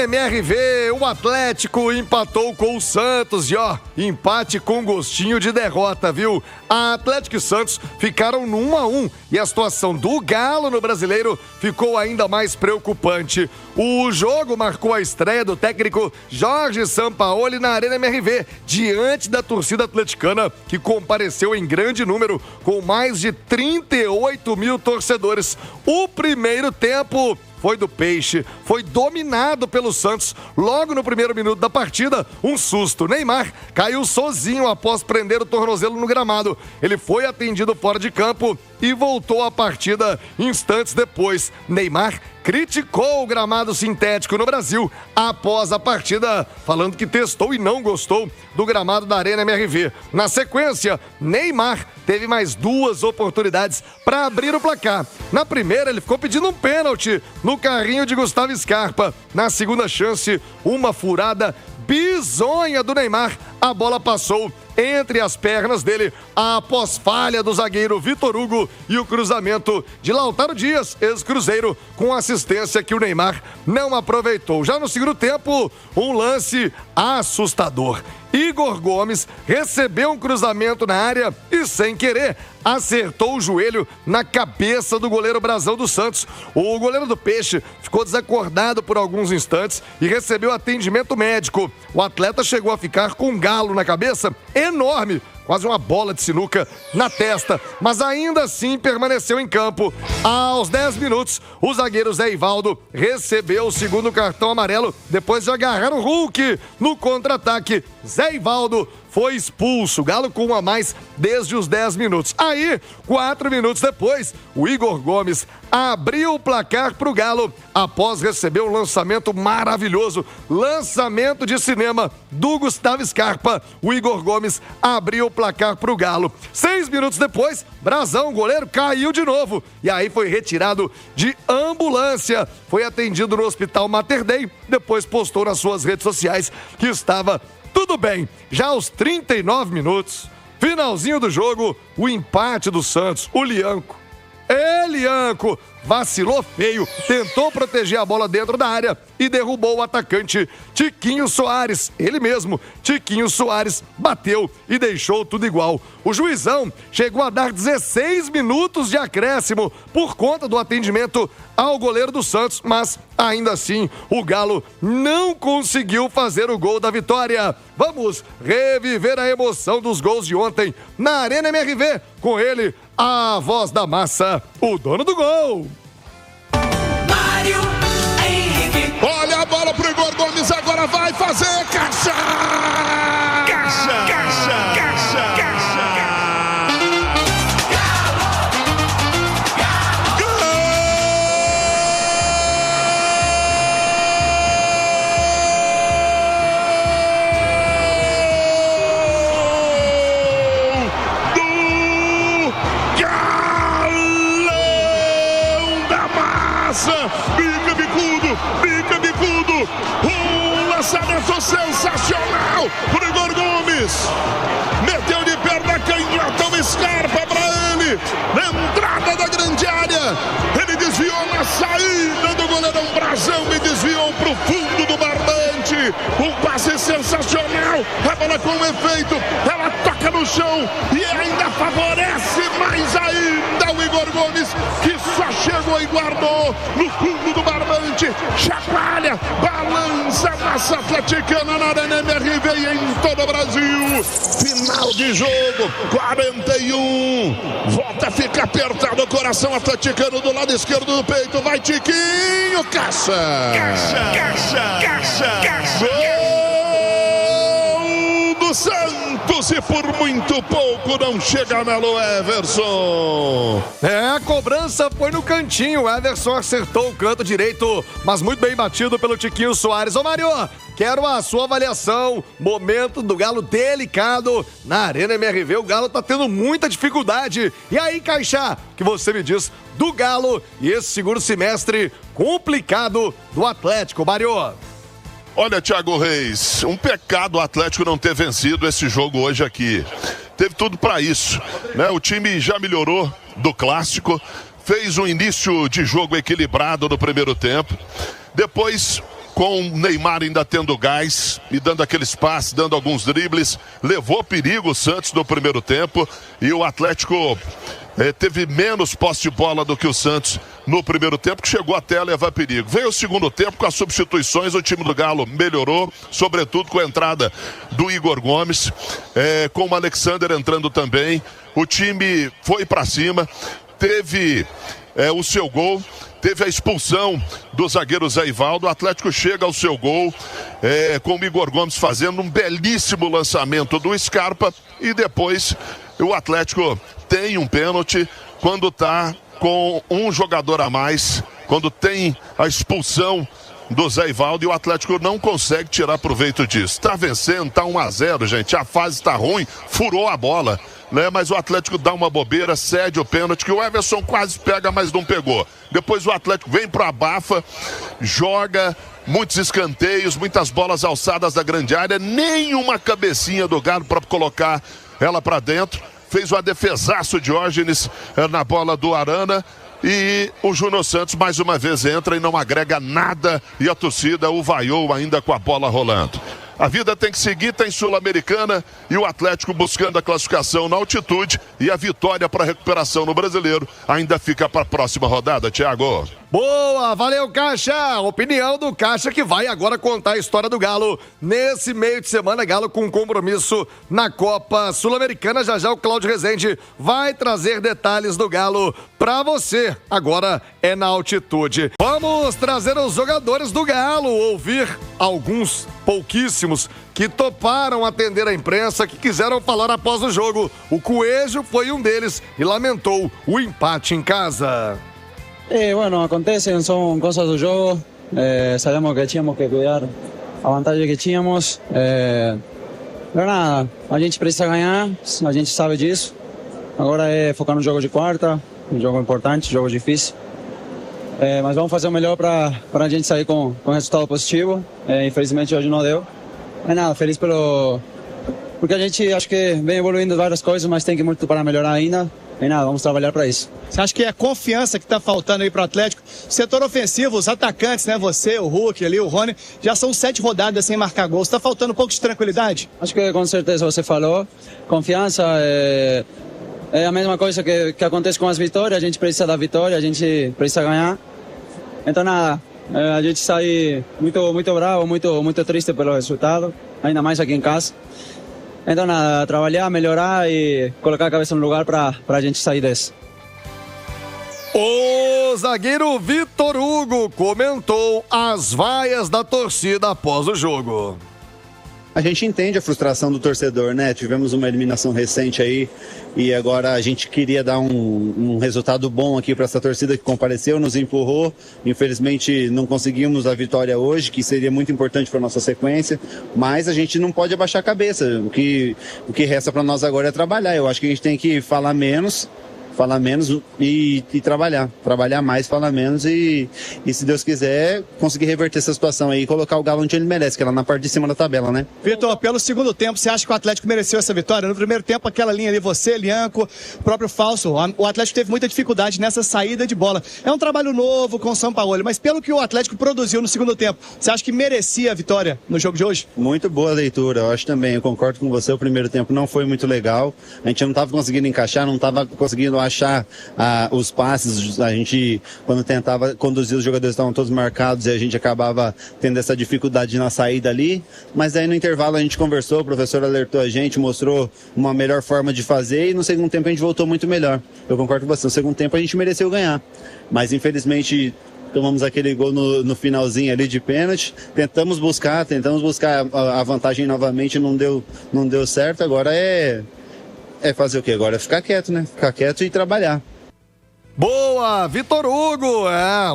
Arena MRV, o Atlético empatou com o Santos e empate com gostinho de derrota, viu? A Atlético e Santos ficaram no 1-1 e a situação do Galo no Brasileiro ficou ainda mais preocupante. O jogo marcou a estreia do técnico Jorge Sampaoli na Arena MRV, diante da torcida atleticana, que compareceu em grande número, com mais de 38 mil torcedores. O primeiro tempo foi do Peixe, foi dominado pelo Santos. Logo no primeiro minuto da partida, um susto. Neymar caiu sozinho após prender o tornozelo no gramado. Ele foi atendido fora de campo e voltou à partida instantes depois. Neymar criticou o gramado sintético no Brasil após a partida, falando que testou e não gostou do gramado da Arena MRV. Na sequência, Neymar teve mais duas oportunidades para abrir o placar. Na primeira, ele ficou pedindo um pênalti no carrinho de Gustavo Scarpa. Na segunda chance, uma furada bizonha do Neymar. A bola passou entre as pernas dele após falha do zagueiro Vitor Hugo e o cruzamento de Lautaro Dias, ex-Cruzeiro, com assistência que o Neymar não aproveitou. Já no segundo tempo, um lance assustador. Igor Gomes recebeu um cruzamento na área e, sem querer, acertou o joelho na cabeça do goleiro Brazão do Santos. O goleiro do Peixe ficou desacordado por alguns instantes e recebeu atendimento médico. O atleta chegou a ficar com um galo na cabeça enorme, quase uma bola de sinuca na testa, mas ainda assim permaneceu em campo. Aos 10 minutos, o zagueiro Zé Ivaldo recebeu o segundo cartão amarelo depois de agarrar o Hulk no contra-ataque. Zé Ivaldo foi expulso, Galo com um a mais desde os 10 minutos. Aí, 4 minutos depois, o Igor Gomes abriu o placar para o Galo após receber um lançamento maravilhoso, lançamento de cinema do Gustavo Scarpa. O Igor Gomes abriu o placar para o Galo. 6 minutos depois, Brazão, goleiro, caiu de novo e aí foi retirado de ambulância. Foi atendido no Hospital Mater Dei, depois postou nas suas redes sociais que estava tudo bem. Já aos 39 minutos, finalzinho do jogo, o empate do Santos. O Lianco vacilou feio, tentou proteger a bola dentro da área e derrubou o atacante Tiquinho Soares. Ele mesmo, Tiquinho Soares, bateu e deixou tudo igual. O juizão chegou a dar 16 minutos de acréscimo por conta do atendimento ao goleiro do Santos, mas ainda assim o Galo não conseguiu fazer o gol da vitória. Vamos reviver a emoção dos gols de ontem na Arena MRV. Com ele, a voz da massa, o dono do gol. Mário Henrique. Olha a bola pro Igor Gomes, agora vai fazer caixa! Caixa! Caixa! Caixa! Caixa! Bicudo, um lançamento sensacional pro Igor Gomes, meteu de perna canhota o Scarpa pra ele, na entrada da grande área, ele desviou na saída do goleirão Brazão e desviou pro fundo do barbante, um passe sensacional, a bola com efeito, ela toca no chão e ainda favorece mais ainda o Igor Gomes, que só chegou e guardou no fundo do barbante, chacoalha, balança a massa atleticana na Arena MRV e em todo o Brasil. Final de jogo, 41, volta a ficar apertado o coração atleticano do lado esquerdo do peito, vai Tiquinho, caixa! Caixa! Caixa! Caixa! Caixa! Gol do Santos e por muito pouco não chega Melo Everson. A cobrança foi no cantinho, o Everson acertou o canto direito, mas muito bem batido pelo Tiquinho Soares. Ô Mário, quero a sua avaliação, momento do Galo delicado na Arena MRV, o Galo tá tendo muita dificuldade. E aí, Caixa, o que você me diz do Galo e esse segundo semestre complicado do Atlético, Mário? Olha, Thiago Reis, um pecado o Atlético não ter vencido esse jogo hoje aqui. Teve tudo para isso, né? O time já melhorou do clássico, fez um início de jogo equilibrado no primeiro tempo. Depois, com o Neymar ainda tendo gás e dando aqueles passes, dando alguns dribles, levou perigo o Santos no primeiro tempo e o Atlético teve menos posse de bola do que o Santos no primeiro tempo, que chegou até a levar perigo. Veio o segundo tempo com as substituições, o time do Galo melhorou, sobretudo com a entrada do Igor Gomes, com o Alexander entrando também. O time foi para cima, teve o seu gol, teve a expulsão do zagueiro Zé Ivaldo. O Atlético chega ao seu gol, com o Igor Gomes fazendo um belíssimo lançamento do Scarpa, e depois o Atlético tem um pênalti quando está com um jogador a mais, quando tem a expulsão do Zé Ivaldo, e o Atlético não consegue tirar proveito disso. Está vencendo, está 1-0, gente, a fase está ruim, furou a bola, né? Mas o Atlético dá uma bobeira, cede o pênalti, que o Everson quase pega, mas não pegou. Depois o Atlético vem para a abafa, joga muitos escanteios, muitas bolas alçadas da grande área, nenhuma cabecinha do Galo para colocar ela para dentro. Fez uma defesaço Diógenes na bola do Arana, e o Júnior Santos mais uma vez entra e não agrega nada, e a torcida o vaiou ainda com a bola rolando. A vida tem que seguir, tem Sul-Americana e o Atlético buscando a classificação na altitude, e a vitória para a recuperação no Brasileiro ainda fica para a próxima rodada, Thiago. Boa, valeu, Caixa! Opinião do Caixa, que vai agora contar a história do Galo nesse meio de semana. Galo com compromisso na Copa Sul-Americana. Já já o Cláudio Rezende vai trazer detalhes do Galo pra você. Agora é na altitude. Vamos trazer os jogadores do Galo, ouvir alguns, pouquíssimos, que toparam atender a imprensa, que quiseram falar após o jogo. O Coelho foi um deles e lamentou o empate em casa. Bueno, acontecen, son cosas do jogo. Sabemos que tínhamos que cuidar a vantagem que tínhamos. Pero nada, a gente precisa ganhar, a gente sabe disso. Agora é focar no jogo de quarta, um jogo importante, jogo difícil. Mas vamos fazer o melhor para a gente sair com resultado positivo. Infelizmente hoje não deu. Mas nada, feliz porque a gente acho que vem evoluindo várias coisas, mas tem que muito para melhorar ainda. E nada, vamos trabalhar para isso. Você acha que é a confiança que está faltando aí para o Atlético? Setor ofensivo, os atacantes, né? Você, o Hulk ali, o Rony, já são 7 rodadas sem marcar gol. Está faltando um pouco de tranquilidade? Acho que com certeza você falou. Confiança é a mesma coisa que acontece com as vitórias. A gente precisa da vitória, a gente precisa ganhar. Então nada, a gente sai muito bravo, muito triste pelo resultado, ainda mais aqui em casa. Então nada, trabalhar, melhorar e colocar a cabeça no lugar para a gente sair dessa. O zagueiro Vitor Hugo comentou as vaias da torcida após o jogo. A gente entende a frustração do torcedor, né? Tivemos uma eliminação recente aí e agora a gente queria dar um resultado bom aqui para essa torcida que compareceu, nos empurrou. Infelizmente não conseguimos a vitória hoje, que seria muito importante para nossa sequência, mas a gente não pode abaixar a cabeça. O que resta para nós agora é trabalhar. Eu acho que a gente tem que falar menos e trabalhar mais, falar menos e se Deus quiser conseguir reverter essa situação aí e colocar o Galo onde ele merece, que é lá na parte de cima da tabela, né? Vitor, pelo segundo tempo, você acha que o Atlético mereceu essa vitória? No primeiro tempo, aquela linha ali, você, Lianco, o próprio Falso, o Atlético teve muita dificuldade nessa saída de bola. É um trabalho novo com o Sampaoli, mas pelo que o Atlético produziu no segundo tempo, você acha que merecia a vitória no jogo de hoje? Muito boa leitura, eu acho também, eu concordo com você, o primeiro tempo não foi muito legal, a gente não estava conseguindo encaixar, não estava conseguindo achar os passes, a gente quando tentava conduzir os jogadores estavam todos marcados e a gente acabava tendo essa dificuldade na saída ali, mas aí no intervalo a gente conversou, o professor alertou a gente, mostrou uma melhor forma de fazer e no segundo tempo a gente voltou muito melhor. Eu concordo com você, no segundo tempo a gente mereceu ganhar, mas infelizmente tomamos aquele gol no finalzinho ali de pênalti, tentamos buscar a vantagem novamente, não deu certo, agora é fazer o quê? Agora é ficar quieto, né? Ficar quieto e trabalhar. Boa, Vitor Hugo.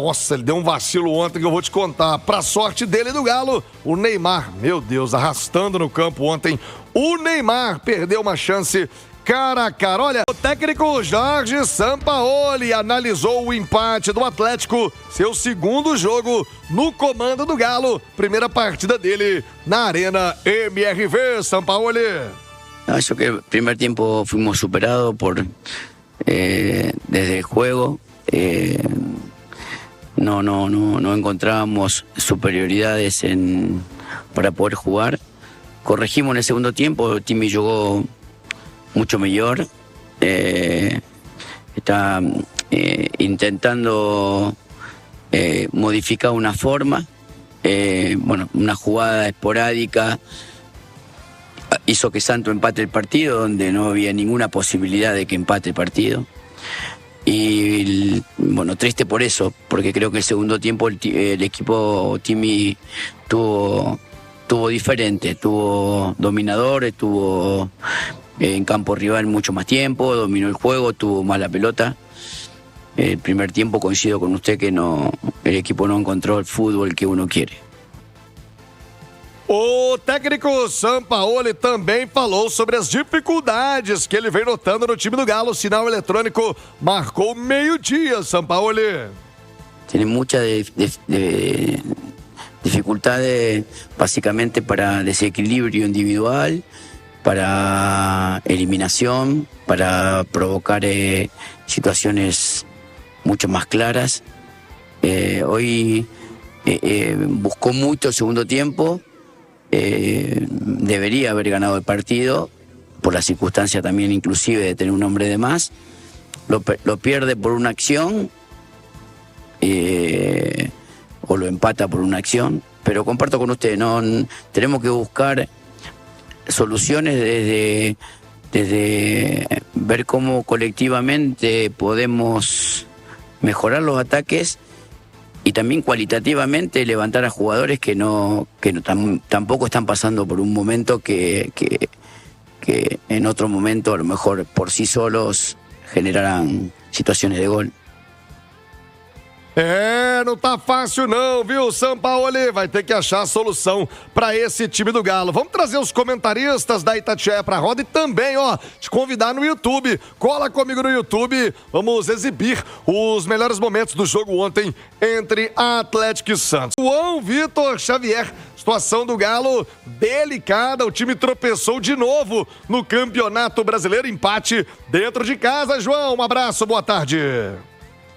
Nossa, ele deu um vacilo ontem que eu vou te contar. Pra sorte dele e do Galo, o Neymar, meu Deus, arrastando no campo ontem. O Neymar perdeu uma chance cara a cara. Olha, o técnico Jorge Sampaoli analisou o empate do Atlético, seu segundo jogo no comando do Galo. Primeira partida dele na Arena MRV. Sampaoli. Yo creo que el primer tiempo fuimos superados desde el juego. no encontrábamos superioridades para poder jugar. Corregimos en el segundo tiempo, el Timmy jugó mucho mejor. Está intentando modificar una forma. Una jugada esporádica hizo que Santos empate el partido, donde no había ninguna posibilidad de que empate el partido. Y triste por eso, porque creo que el segundo tiempo el equipo Timmy tuvo diferente, estuvo dominador, estuvo en campo rival mucho más tiempo, dominó el juego, tuvo más la pelota. El primer tiempo coincido con usted que el equipo no encontró el fútbol que uno quiere. O técnico Sampaoli também falou sobre as dificuldades que ele vem notando no time do Galo. O sinal eletrônico marcou meio-dia, Sampaoli. Tiene muchas dificultades básicamente para desequilibrio individual, para eliminación, para provocar situaciones mucho más claras. Hoy buscó mucho el segundo tiempo. Debería haber ganado el partido por la circunstancia también inclusive de tener un hombre de más. Lo pierde por una acción o lo empata por una acción, pero comparto con usted, tenemos que buscar soluciones desde ver cómo colectivamente podemos mejorar los ataques y también cualitativamente levantar a jugadores que tampoco están pasando por un momento que en otro momento a lo mejor por sí solos generarán situaciones de gol. Não tá fácil não, viu? Sampaoli vai ter que achar a solução pra esse time do Galo. Vamos trazer os comentaristas da Itatiaia pra roda e também, te convidar no YouTube. Cola comigo no YouTube, vamos exibir os melhores momentos do jogo ontem entre Atlético e Santos. João Vitor Xavier, situação do Galo delicada, o time tropeçou de novo no Campeonato Brasileiro, empate dentro de casa. João, um abraço, boa tarde.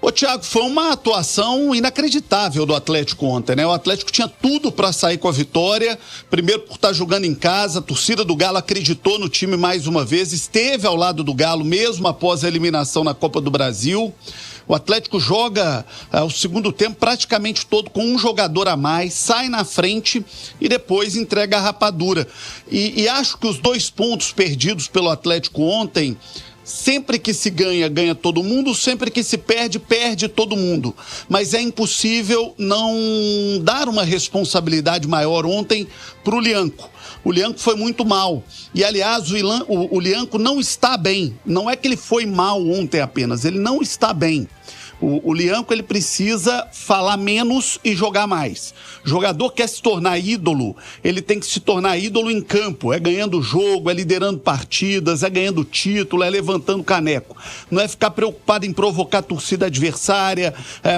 Ô, Thiago, foi uma atuação inacreditável do Atlético ontem, né? O Atlético tinha tudo para sair com a vitória, primeiro por estar jogando em casa, a torcida do Galo acreditou no time mais uma vez, esteve ao lado do Galo mesmo após a eliminação na Copa do Brasil. O Atlético joga o segundo tempo praticamente todo com um jogador a mais, sai na frente e depois entrega a rapadura. E acho que os 2 pontos perdidos pelo Atlético ontem, sempre que se ganha, ganha todo mundo, sempre que se perde, perde todo mundo. Mas é impossível não dar uma responsabilidade maior ontem para o Lianco. O Lianco foi muito mal. E, aliás, o Lianco não está bem. Não é que ele foi mal ontem apenas, ele não está bem. O Lianco, ele precisa falar menos e jogar mais. O jogador quer se tornar ídolo, ele tem que se tornar ídolo em campo. É ganhando jogo, é liderando partidas, é ganhando título, é levantando caneco. Não é ficar preocupado em provocar a torcida adversária,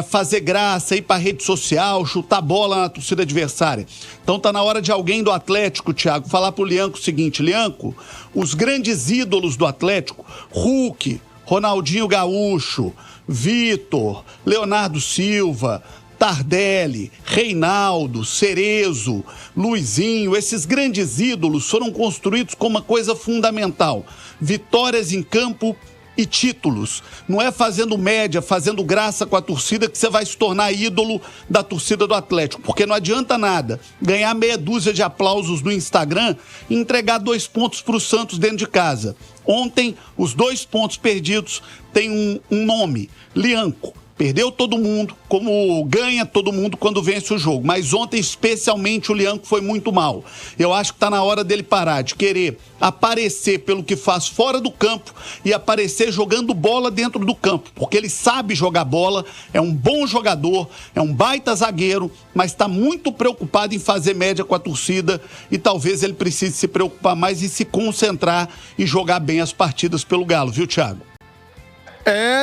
fazer graça, ir para a rede social, chutar bola na torcida adversária. Então tá na hora de alguém do Atlético, Thiago, falar pro Lianco o seguinte: Lianco, os grandes ídolos do Atlético, Hulk, Ronaldinho Gaúcho, Vitor, Leonardo Silva, Tardelli, Reinaldo, Cerezo, Luizinho, esses grandes ídolos foram construídos com uma coisa fundamental: vitórias em campo e títulos. Não é fazendo média, fazendo graça com a torcida que você vai se tornar ídolo da torcida do Atlético, porque não adianta nada ganhar meia dúzia de aplausos no Instagram e entregar 2 pontos para o Santos dentro de casa. Ontem, os 2 pontos perdidos têm um nome: Lianco. Perdeu todo mundo, como ganha todo mundo quando vence o jogo. Mas ontem, especialmente, o Lianco foi muito mal. Eu acho que está na hora dele parar de querer aparecer pelo que faz fora do campo e aparecer jogando bola dentro do campo. Porque ele sabe jogar bola, é um bom jogador, é um baita zagueiro, mas está muito preocupado em fazer média com a torcida e talvez ele precise se preocupar mais e se concentrar e jogar bem as partidas pelo Galo, viu, Thiago?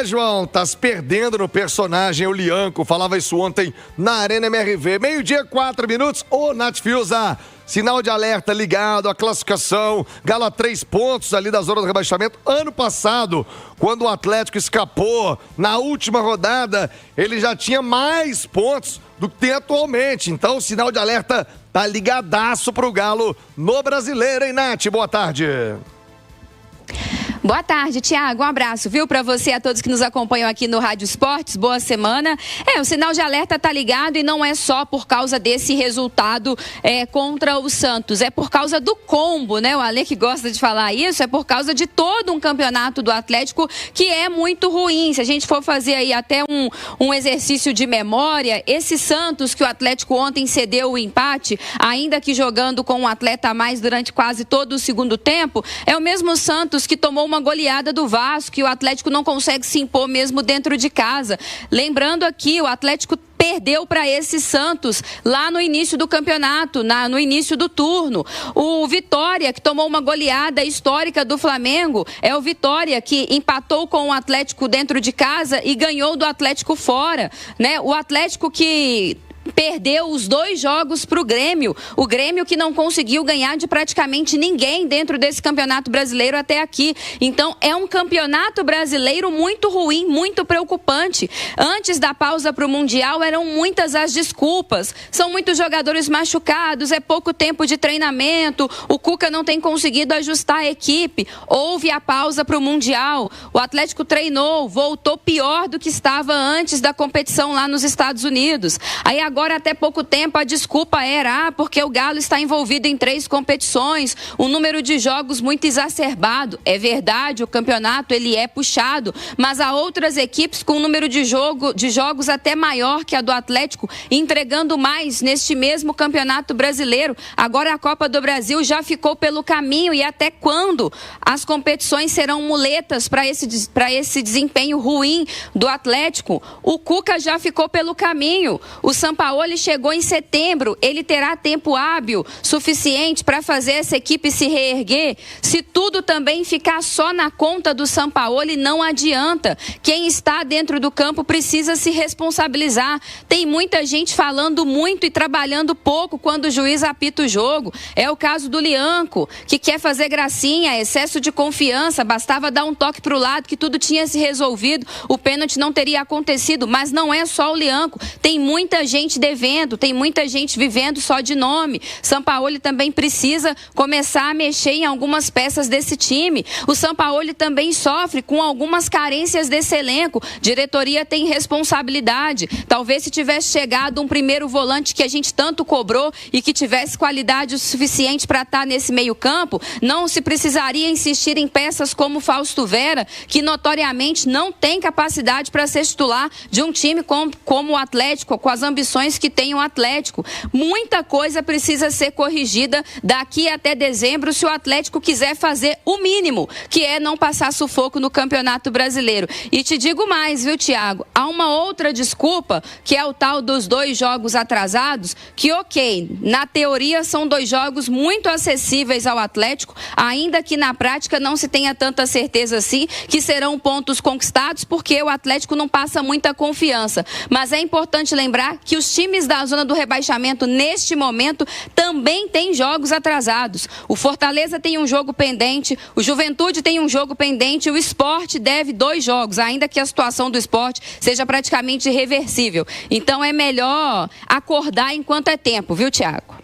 João, tá se perdendo no personagem, o Lianco, falava isso ontem na Arena MRV. 12:04. Ô, Nath Fiuza, sinal de alerta ligado, a classificação, Galo a 3 pontos ali da zona do rebaixamento. Ano passado, quando o Atlético escapou na última rodada, ele já tinha mais pontos do que tem atualmente. Então, o sinal de alerta tá ligadaço pro Galo no Brasileiro, hein, Nath? Boa tarde. Boa tarde, Thiago. Um abraço, viu, para você e a todos que nos acompanham aqui no Rádio Esportes. Boa semana. O sinal de alerta tá ligado e não é só por causa desse resultado contra o Santos. É por causa do combo, né? O Ale que gosta de falar isso, é por causa de todo um campeonato do Atlético que é muito ruim. Se a gente for fazer aí até um exercício de memória, esse Santos que o Atlético ontem cedeu o empate, ainda que jogando com um atleta a mais durante quase todo o segundo tempo, é o mesmo Santos que tomou uma goleada do Vasco, e o Atlético não consegue se impor mesmo dentro de casa. Lembrando aqui, o Atlético perdeu para esse Santos lá no início do campeonato, no início do turno. O Vitória, que tomou uma goleada histórica do Flamengo, é o Vitória que empatou com o Atlético dentro de casa e ganhou do Atlético fora, né? O Atlético que perdeu os 2 jogos para o Grêmio que não conseguiu ganhar de praticamente ninguém dentro desse campeonato brasileiro até aqui. Então é um campeonato brasileiro muito ruim, muito preocupante. Antes da pausa para o Mundial eram muitas as desculpas, são muitos jogadores machucados, é pouco tempo de treinamento, o Cuca não tem conseguido ajustar a equipe. Houve a pausa para o Mundial, o Atlético treinou, voltou pior do que estava antes da competição lá nos Estados Unidos. Aí agora, até pouco tempo, a desculpa era porque o Galo está envolvido em 3 competições, um número de jogos muito exacerbado. É verdade, o campeonato ele é puxado, mas há outras equipes com um número de jogos até maior que a do Atlético, entregando mais neste mesmo campeonato brasileiro. Agora a Copa do Brasil já ficou pelo caminho, e até quando as competições serão muletas para esse desempenho ruim do Atlético? O Cuca já ficou pelo caminho. O Sampaoli chegou em setembro, ele terá tempo hábil suficiente para fazer essa equipe se reerguer? Se tudo também ficar só na conta do Sampaoli, não adianta. Quem está dentro do campo precisa se responsabilizar. Tem muita gente falando muito e trabalhando pouco quando o juiz apita o jogo. É o caso do Lianco, que quer fazer gracinha, excesso de confiança, bastava dar um toque para o lado que tudo tinha se resolvido, o pênalti não teria acontecido. Mas não é só o Lianco, tem muita gente devendo, tem muita gente vivendo só de nome. Sampaoli também precisa começar a mexer em algumas peças desse time. O Sampaoli também sofre com algumas carências desse elenco. Diretoria tem responsabilidade. Talvez se tivesse chegado um primeiro volante que a gente tanto cobrou e que tivesse qualidade o suficiente para estar nesse meio campo, não se precisaria insistir em peças como Fausto Vera, que notoriamente não tem capacidade para ser titular de um time como o Atlético, com as ambições que tem o Atlético. Muita coisa precisa ser corrigida daqui até dezembro se o Atlético quiser fazer o mínimo, que é não passar sufoco no Campeonato Brasileiro. E te digo mais, viu, Thiago? Há uma outra desculpa, que é o tal dos 2 jogos atrasados, que na teoria são 2 jogos muito acessíveis ao Atlético, ainda que na prática não se tenha tanta certeza assim que serão pontos conquistados, porque o Atlético não passa muita confiança. Mas é importante lembrar que os times da zona do rebaixamento, neste momento, também têm jogos atrasados. O Fortaleza tem um jogo pendente, o Juventude tem um jogo pendente, o Sport deve 2 jogos, ainda que a situação do Sport seja praticamente irreversível. Então é melhor acordar enquanto é tempo, viu, Thiago?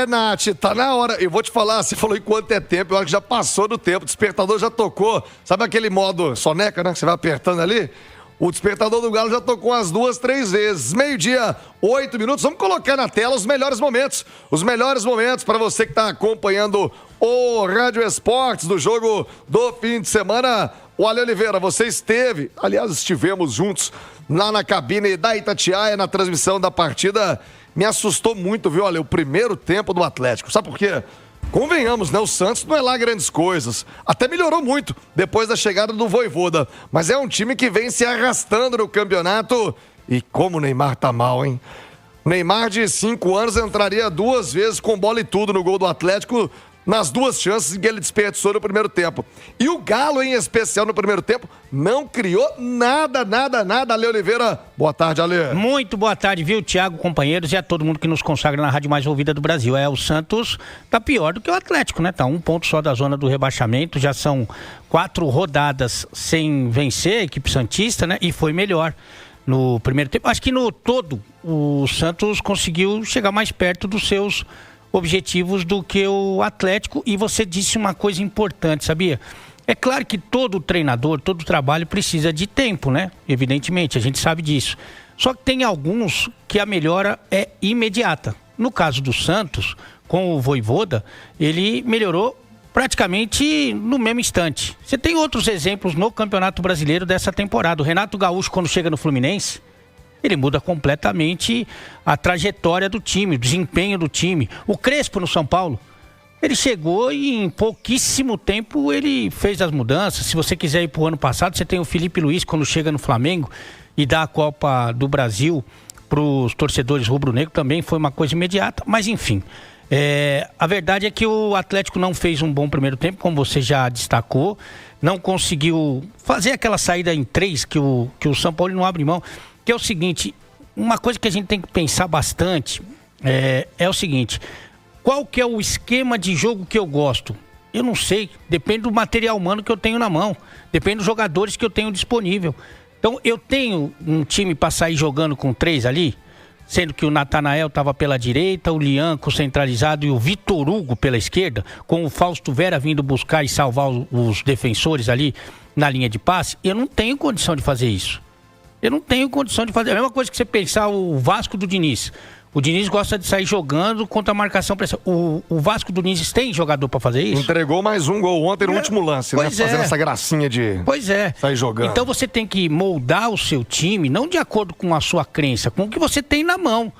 Nath, tá na hora. Eu vou te falar, você falou enquanto é tempo, eu acho que já passou do tempo, o despertador já tocou. Sabe aquele modo soneca, né, que você vai apertando ali? O despertador do Galo já tocou umas 2, 3 vezes. 12:08. Vamos colocar na tela os melhores momentos. Os melhores momentos para você que está acompanhando o Rádio Esportes do jogo do fim de semana. O Ale Oliveira, você esteve, aliás, estivemos juntos lá na cabine da Itatiaia, na transmissão da partida. Me assustou muito, viu, Ale, o primeiro tempo do Atlético. Sabe por quê? Convenhamos, né? O Santos não é lá grandes coisas. Até melhorou muito depois da chegada do Vojvoda. Mas é um time que vem se arrastando no campeonato. E como o Neymar tá mal, hein? O Neymar, de 5 anos, entraria 2 vezes com bola e tudo no gol do Atlético. nas 2 chances que ele desperdiçou no primeiro tempo. E o Galo, em especial no primeiro tempo, não criou nada. Ale Oliveira, boa tarde, Ale. Muito boa tarde, viu, Thiago, companheiros, e a todo mundo que nos consagra na rádio mais ouvida do Brasil. O Santos tá pior do que o Atlético, né? Tá 1 ponto só da zona do rebaixamento, já são 4 rodadas sem vencer a equipe santista, né? E foi melhor no primeiro tempo. Acho que no todo o Santos conseguiu chegar mais perto dos seus objetivos do que o Atlético, e você disse uma coisa importante, sabia? É claro que todo treinador, todo trabalho precisa de tempo, né? Evidentemente, a gente sabe disso. Só que tem alguns que a melhora é imediata. No caso do Santos, com o Vojvoda, ele melhorou praticamente no mesmo instante. Você tem outros exemplos no Campeonato Brasileiro dessa temporada. O Renato Gaúcho, quando chega no Fluminense, ele muda completamente a trajetória do time, o desempenho do time. O Crespo no São Paulo, ele chegou e em pouquíssimo tempo ele fez as mudanças. Se você quiser ir para o ano passado, você tem o Felipe Luiz quando chega no Flamengo e dá a Copa do Brasil para os torcedores rubro-negro, também foi uma coisa imediata. Mas enfim, a verdade é que o Atlético não fez um bom primeiro tempo, como você já destacou. Não conseguiu fazer aquela saída em 3 que o São Paulo não abre mão. Que é o seguinte, uma coisa que a gente tem que pensar bastante é o seguinte: qual que é o esquema de jogo que eu gosto? Eu não sei, depende do material humano que eu tenho na mão, depende dos jogadores que eu tenho disponível. Então eu tenho um time para sair jogando com 3 ali, sendo que o Natanael estava pela direita, o Lianco centralizado e o Vitor Hugo pela esquerda, com o Fausto Vera vindo buscar e salvar os defensores ali na linha de passe. Eu não tenho condição de fazer isso. Eu não tenho condição de fazer. É a mesma coisa que você pensar o Vasco do Diniz. O Diniz gosta de sair jogando contra a marcação pressão. O Vasco do Diniz tem jogador para fazer isso? Entregou mais um gol ontem no último lance, né? Fazendo essa gracinha de sair jogando. Então você tem que moldar o seu time, não de acordo com a sua crença, com o que você tem na mão.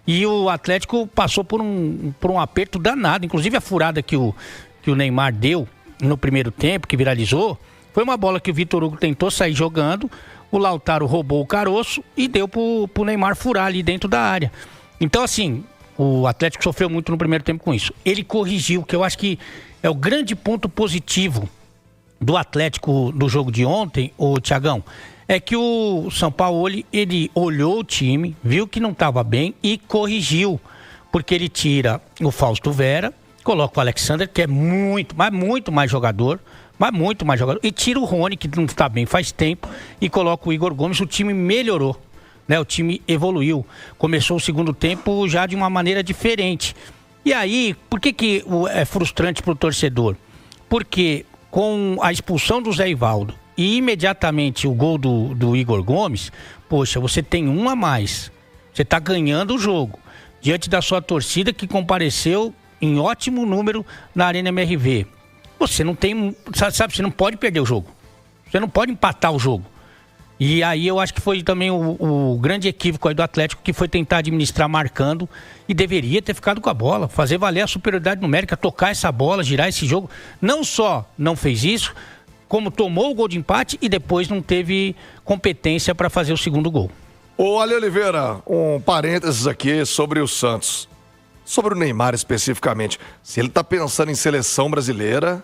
E o Atlético passou por um aperto danado. Inclusive a furada que o Neymar deu no primeiro tempo, que viralizou, foi uma bola que o Vitor Hugo tentou sair jogando. O Lautaro roubou o caroço e deu pro Neymar furar ali dentro da área. Então, assim, o Atlético sofreu muito no primeiro tempo com isso. Ele corrigiu, que eu acho que é o grande ponto positivo do Atlético do jogo de ontem, o Thiagão, é que o São Paulo, ele olhou o time, viu que não estava bem e corrigiu. Porque ele tira o Fausto Vera, coloca o Alexander, que é muito mais jogador, e tira o Rony, que não está bem faz tempo, e coloca o Igor Gomes. O time melhorou, né? O time evoluiu. Começou o segundo tempo já de uma maneira diferente. E aí, por que é frustrante para o torcedor? Porque com a expulsão do Zé Ivaldo e imediatamente o gol do Igor Gomes, poxa, você tem um a mais. Você está ganhando o jogo diante da sua torcida, que compareceu em ótimo número na Arena MRV. Você não tem, sabe, você não pode perder o jogo. Você não pode empatar o jogo. E aí eu acho que foi também o grande equívoco aí do Atlético, que foi tentar administrar marcando e deveria ter ficado com a bola, fazer valer a superioridade numérica, tocar essa bola, girar esse jogo. Não só não fez isso, como tomou o gol de empate e depois não teve competência para fazer o segundo gol. Ô, Ale Oliveira, um parênteses aqui sobre o Santos. Sobre o Neymar especificamente. Se ele tá pensando em seleção brasileira...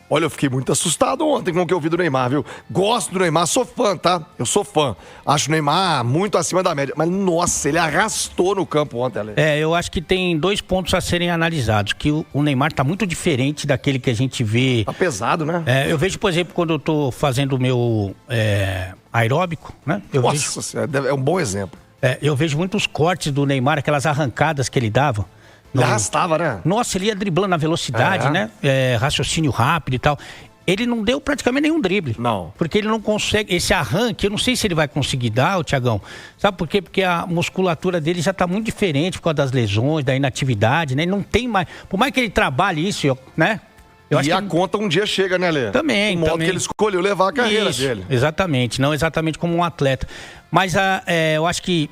Olha, eu fiquei muito assustado ontem com o que eu vi do Neymar, viu? Gosto do Neymar, sou fã, tá? Eu sou fã. Acho o Neymar muito acima da média. Mas, nossa, ele arrastou no campo ontem, Ale. Eu acho que tem 2 pontos a serem analisados. Que o Neymar tá muito diferente daquele que a gente vê... Tá pesado, né? Eu vejo, por exemplo, quando eu tô fazendo o meu aeróbico, né? É um bom exemplo. Eu vejo muitos cortes do Neymar, aquelas arrancadas que ele dava. Ele arrastava, né? Nossa, ele ia driblando na velocidade, né? Raciocínio rápido e tal. Ele não deu praticamente nenhum drible. Não. Porque ele não consegue... Esse arranque, eu não sei se ele vai conseguir dar, Thiagão. Sabe por quê? Porque a musculatura dele já tá muito diferente por causa das lesões, da inatividade, né? Ele não tem mais... Por mais que ele trabalhe isso, né? Eu acho que a conta um dia chega, né, Lê? Também. O modo que ele escolheu levar a carreira dele. Exatamente. Não exatamente como um atleta. Mas eu acho que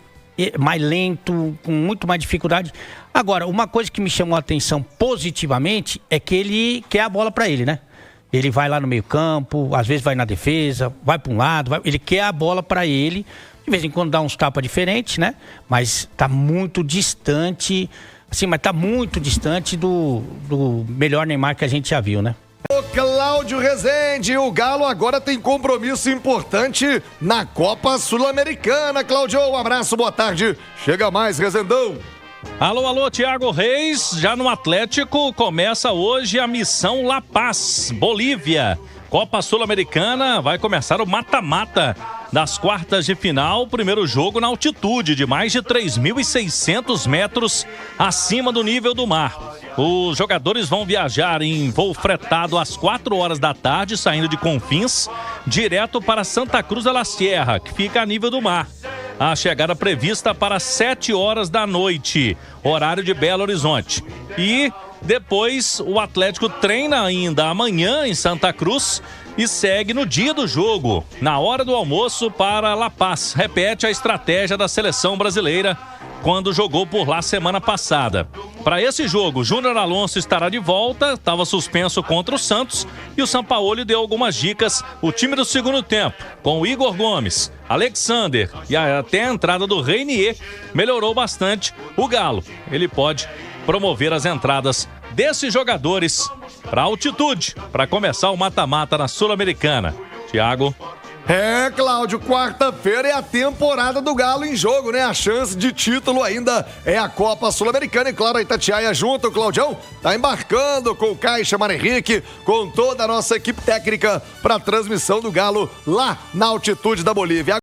mais lento, com muito mais dificuldade. Agora, uma coisa que me chamou a atenção positivamente é que ele quer a bola pra ele, né? Ele vai lá no meio campo, às vezes vai na defesa, vai pra um lado, ele quer a bola pra ele. De vez em quando dá uns tapas diferentes, né? Mas tá muito distante, Sim, mas tá muito distante do melhor Neymar que a gente já viu, né? O Cláudio Rezende, o Galo agora tem compromisso importante na Copa Sul-Americana. Cláudio, um abraço, boa tarde. Chega mais, Rezendão. Alô, Thiago Reis, já no Atlético começa hoje a missão La Paz, Bolívia. Copa Sul-Americana, vai começar o mata-mata das quartas de final. Primeiro jogo na altitude de mais de 3.600 metros acima do nível do mar. Os jogadores vão viajar em voo fretado às 4 horas da tarde, saindo de Confins, direto para Santa Cruz de la Sierra, que fica a nível do mar. A chegada prevista para 7 horas da noite, horário de Belo Horizonte. E depois o Atlético treina ainda amanhã em Santa Cruz e segue no dia do jogo, na hora do almoço, para La Paz. Repete a estratégia da seleção brasileira quando jogou por lá semana passada. Para esse jogo, Júnior Alonso estará de volta, estava suspenso contra o Santos, e o Sampaoli deu algumas dicas. O time do segundo tempo, com o Igor Gomes, Alexander e até a entrada do Reinier, melhorou bastante o Galo. Ele pode promover as entradas desses jogadores para altitude, para começar o mata-mata na Sul-Americana. Thiago. É, Cláudio, quarta-feira é a temporada do Galo em jogo, né? A chance de título ainda é a Copa Sul-Americana. E claro, a Itatiaia junto, o Claudião tá embarcando com o Caixa Mário Henrique, com toda a nossa equipe técnica para a transmissão do Galo lá na altitude da Bolívia.